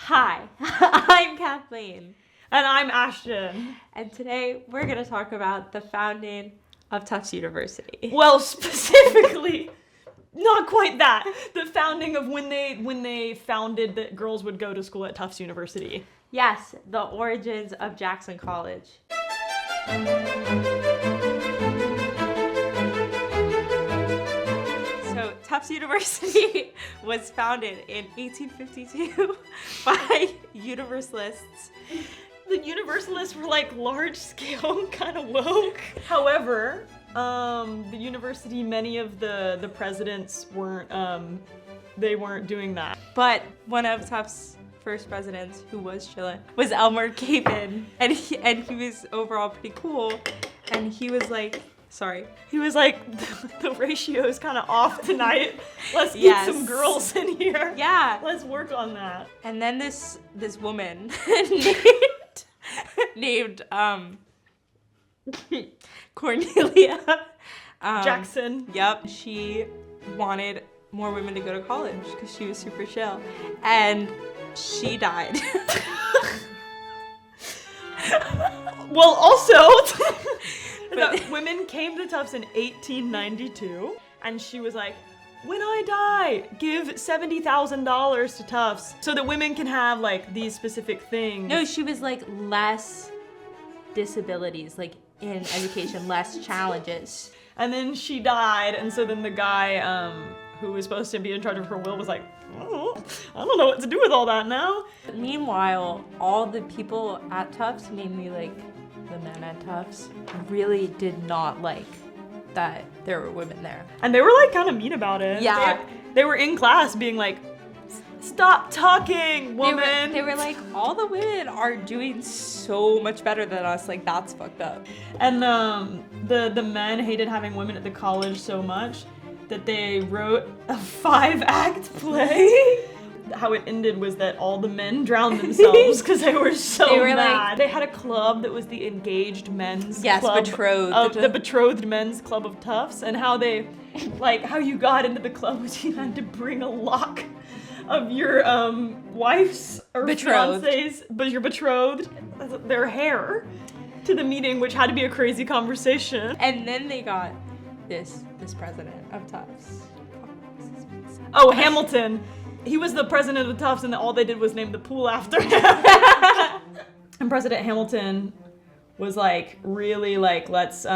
Hi, I'm Kathleen. And I'm Ashton. And today we're going to talk about the founding of Tufts University. Well, specifically, not quite that. The founding of when they founded that girls would go to school at Tufts University. Yes, the origins of Jackson College. So Tufts University was founded in 1852 by Universalists. The Universalists were like large scale, kind of woke. However, the university, many of the presidents weren't doing that. But one of Tufts' first presidents, who was chillin', was Elmer Capen, and he was overall pretty cool. And he was like, the ratio is kind of off tonight. Let's get some girls in here. Yeah. Let's work on that. And then this woman named Cornelia Jackson. Yep. She wanted more women to go to college because she was super chill. And she died. Well, also, women came to Tufts in 1892, and she was like, when I die, give $70,000 to Tufts so that women can have like these specific things. No, she was like less disabilities, like in education, less challenges. And then she died, and so then the guy who was supposed to be in charge of her will was like, oh, I don't know what to do with all that now. Meanwhile, all the people at Tufts, mainly like the men at Tufts, really did not like that there were women there. And they were like kind of mean about it. Yeah. They were in class being like, stop talking, woman. They were like, all the women are doing so much better than us. Like, that's fucked up. And the men hated having women at the college so much that they wrote a 5-act play. How it ended was that all the men drowned themselves because they were so mad. They had a club that was the engaged men's club. Betrothed. The betrothed men's club of Tufts, and how they, like, how you got into the club was you had to bring a lock of your wife's or fiance's, but your betrothed, their hair, to the meeting, which had to be a crazy conversation. And then they got this president of Tufts. Oh, Hamilton. He was the president of Tufts, and all they did was name the pool after him. And President Hamilton was like, really like, let's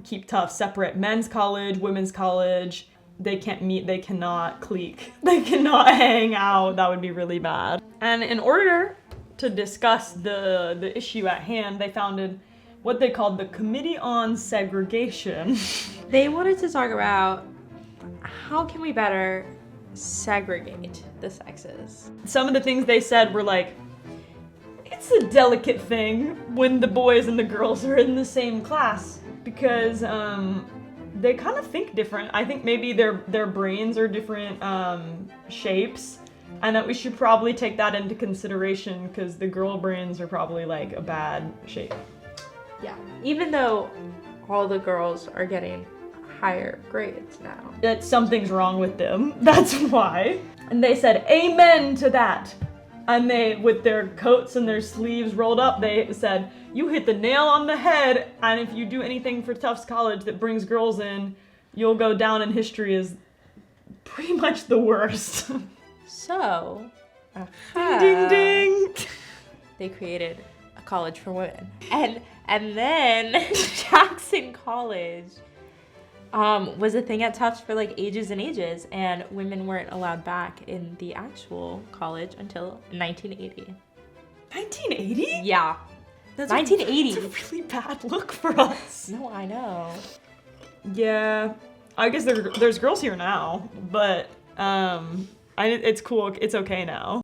keep Tufts separate. Men's college, women's college. They can't meet, they cannot clique. They cannot hang out. That would be really bad. And in order to discuss the issue at hand, they founded what they called the Committee on Segregation. They wanted to talk about how can we better segregate the sexes. Some of the things they said were like, it's a delicate thing when the boys and the girls are in the same class because they kind of think different. I think maybe their brains are different shapes, and that we should probably take that into consideration because the girl brains are probably like a bad shape. Yeah, even though all the girls are getting higher grades now. That something's wrong with them. That's why. And they said, amen to that. And they, with their coats and their sleeves rolled up, they said, you hit the nail on the head, and if you do anything for Tufts College that brings girls in, you'll go down in history as pretty much the worst. So, ding, ding, ding. They created a college for women. And then Jackson College was a thing at Tufts for like ages and ages, and women weren't allowed back in the actual college until 1980. 1980? Yeah. That's 1980. That's a really bad look for us. No, I know. Yeah, I guess there's girls here now, but it's cool. It's okay now.